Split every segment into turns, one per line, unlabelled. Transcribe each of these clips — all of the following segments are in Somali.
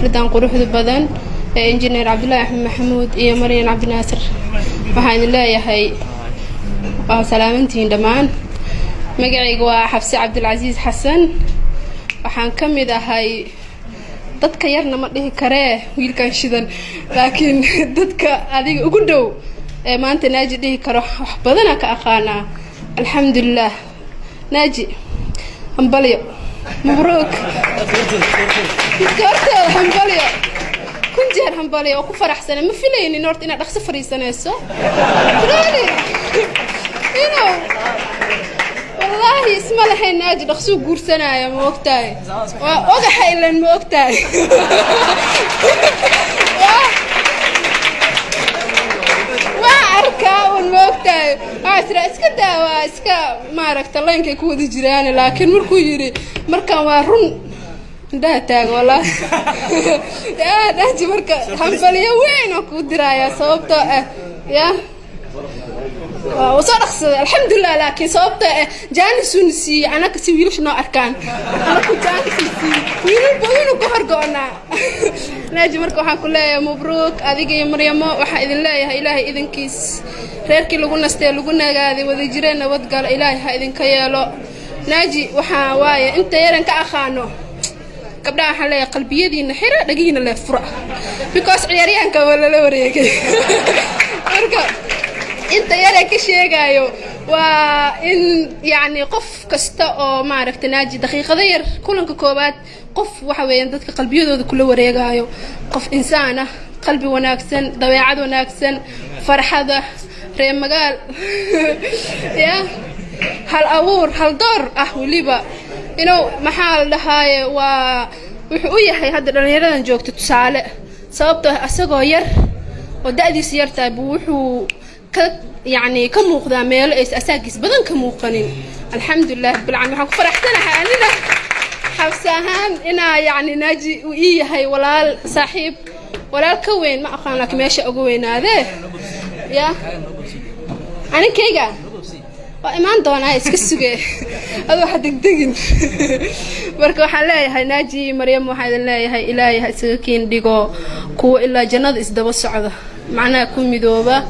xafladan quruxda badan ee injineer Cabdullaahi Axmed Maxamuud iyo Maryan Cabdinaasir waxaan leeyahay waa salaamantiin dhamaan magacaygu waa Xafsi Cabdulcasiis Xasan waxaan kamid ahay dadka yarna ma dhihi karee wiilkan shidan laakiin dadka adiga ugu dhow ee maanta naaji dhihi karo wax badan ka aqaana alxamdulillah naaji hambalyo mabruuk goorta hambalyo kun jeer hambalyo ku faraxsan ma filaynin horta inaad dhaqso fariisanayso والله اسمه لحين ناجي دخسو قرسنا ما وقتاي وقحي لان ما وقتاي وعركا وما وقتاي عسرا اسكا واسكا ما ركت الله ينكي كودي جيراني لكن مركو يري مركا وارون ده تاغ والله يا ناجي مركا حنفليه وين وكو درايا صوبته يا وصرخ الحمد لله لكن صوبته جانس ونسي أنا كسي ويلش نوع أركان أنا كنت جانس ونسي ويل بوينو كهر قونا ناجي مركو حنقول يا مبروك أذيك يا مريم وحيد الله يا إلهي إذن كيس ريركي لقولنا استيل لقولنا قاذي وذي جرينا وذقال إلهي إذن كيالو ناجي وحا واي أنت يرن كأخانو قبل حلا قلبي يدي نحرة دقينا له فرع because عياريان كولا لوريك انت يا كشيغايو وان يعني قف كستا او ما عرفت ناجي دقيقه غير كلن كوبات قف waxa weeyaan dadka qalbiyadooda kula wareegayo qof insaan ah qalbi wanaagsan dabeecad wanaagsan farxada reer magaal ya hal abuur hal door ah waliba inuu maxaa dhahay waa wuxuu u yahay hadda dhalinyaradan joogto tusaale sababtoo asagoo yar oo da'diisa yartaa buu wuxuu يعني كم مقدار ميل أساقيس بدن كم مقنين الحمد لله بالعام حق فرحتنا حقنا حفسهان إنا يعني ناجي وإيه هاي ولا صاحب ولا الكوين ما أخانك ماشي أقوين هذا يا أنا كيجا وإيمان دونا إسكسوجي هذا حد يدقن بركو حلاي هاي ناجي مريم وحيد الله هاي إلهي هاي سكين ديجو كو إلا جناد إسدوا الصعدة معناه كل مدوبة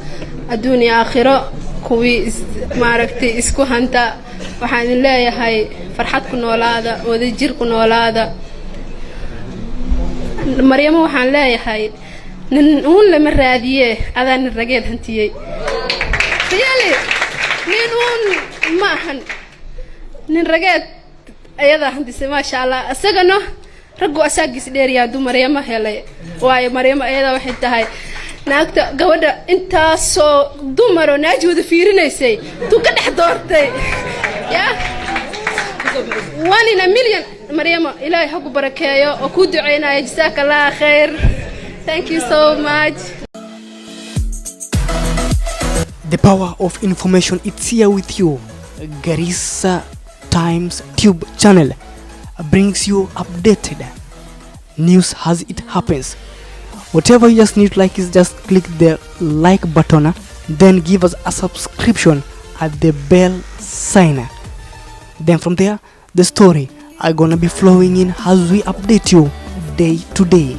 الدنيا آخرة كوي ما ركتي إسكو هنتا وحان الله يهاي فرحتكم ولادا وذجركم ولادا مريم وحان الله يهاي نقول لما الرادية أذان الرجال هنتيي خيالي نقول ما هن نرجال أيضا هنتي ما شاء الله أسجنه رجوا أساقس ديريا دو مريم هلا واي مريم أيضا واحد تهاي naagta gabadha inta soo dumaro naaji wada fiirinaysay tu ka dhex doortay ya wani na million Maryama ilaahay ha ku barakeeyo oo ku duceynaayo jazakallahu khair thank you so much
The power of information, it's here with you. Garissa Times Tube channel brings you updated news as it happens. Whatever you just need is just click the like button, then give us a subscription at the bell sign. Then from there, the story are gonna be flowing in as we update you day to day.